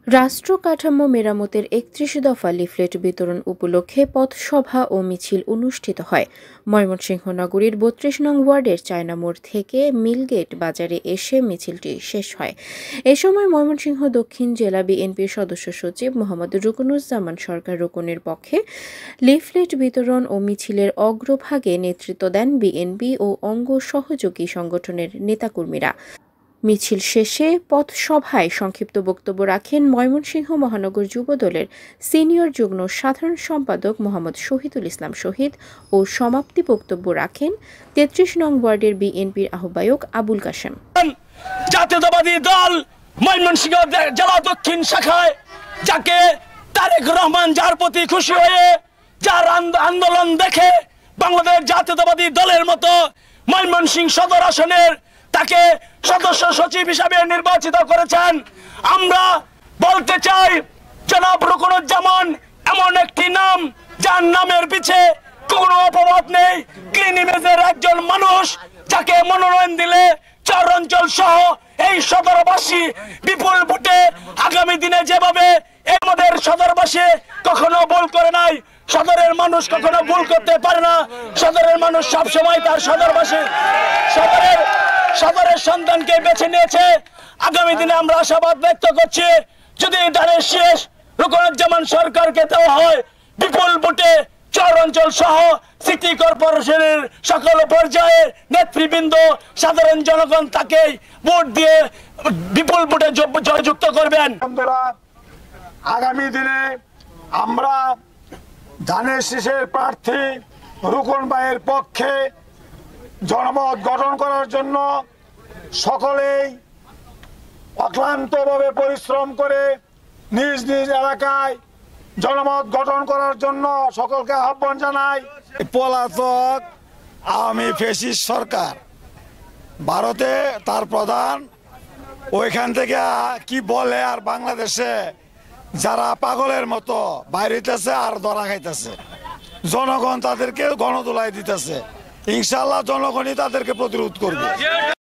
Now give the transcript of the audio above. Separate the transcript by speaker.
Speaker 1: রাষ্ট্র কাঠামো মেরামতের ৩১ দফা লিফলেট বিতরণ উপলক্ষে পথসভা ও মিছিল অনুষ্ঠিত হয়। ময়মনসিংহ নগরীর ৩২ নং ওয়ার্ডের চায়না মোড় থেকে মিলগেট বাজারে এসে মিছিলটি শেষ হয়। এ সময় ময়মনসিংহ দক্ষিণ জেলা বিএনপির সদস্য সচিব মোহাম্মদ রুকনুজ্জামান সরকার রুকনের পক্ষে লিফলেট বিতরণ ও মিছিলের অগ্রভাগে নেতৃত্ব দেন বিএনপি ও অঙ্গ সহযোগী সংগঠনের নেতাকর্মীরা। মিছিল শেষে পথসভায় সংক্ষিপ্ত বক্তব্য রাখেন ময়মনসিংহ মহানগর যুবদলের সিনিয়র যুগ্ম সাধারণ সম্পাদক মোহাম্মদ শহীদুল ইসলাম শহীদ ও সমাপ্তি বক্তব্য রাখেন ৩৩ নং ওয়ার্ডের বিএনপির আহ্বায়ক আবুল কাশেম।
Speaker 2: জাতীয়তাবাদী দল ময়মনসিংহ জেলা দক্ষিণ শাখায় যাকে তারেক রহমান যার প্রতি খুশি হয়ে যার আন্দোলন দেখে বাংলাদেশ জাতীয়তাবাদী দলের মতো ময়মনসিংহ সদর আসনের তাকে সদস্য সচিব হিসাবে নির্বাচিত করেছেন। আমরা বলতে চাই জনাব রুকনুজ্জামান এমন একটি নাম যার নামের পিছে কোনো অপবাদ নেই। ক্লিন ইমেজের একজন মানুষ যাকে মনোনয়ন দিলে চর অঞ্চল সহ এই সদরবাসী বিপুল ভোটে আগামী দিনে যেভাবে আমাদের সদরবাসী কখনো ভুল করে নাই, সদরের মানুষ কখনো ভুল করতে পারে না। সদরের মানুষ সবসময় তার সদরবাসী সদরের সন্তানকে বেছে নিয়েছে। আগামী দিনে আমরা আশাবাদ ব্যক্ত করছি যদি ধানের শেষ রুকনুজ্জামান সরকারকে দেওয়া হয় বিপুল ভোটে চর অঞ্চল সহ সিটি কর্পোরেশনের সকল পর্যায়ে নেতৃবৃন্দ সাধারণ জনগণ তাকে ভোট দিয়ে বিপুল ভোটে জয়যুক্ত করবেন।
Speaker 3: আগামী দিনে আমরা ধানের শীষের প্রার্থী রুকন ভাইয়ের পক্ষে জনমত গঠন করার জন্য সকলেই অক্লান্তভাবে পরিশ্রম করে নিজ নিজ এলাকায় জনমত গঠন করার জন্য সকলকে আহ্বান জানাই।
Speaker 4: পলাতক আওয়ামী ফ্যাসিস্ট সরকার ভারতে তার প্রধান ওইখান থেকে কি বলে, আর বাংলাদেশে যারা পাগলের মতো বাইরেতেছে আর ধরা খাইতেছে, জনগণ তাদেরকে গণদোলাই দিতেছে। ইনশাআল্লাহ জনগণই তাদেরকে প্রতিরোধ করবে।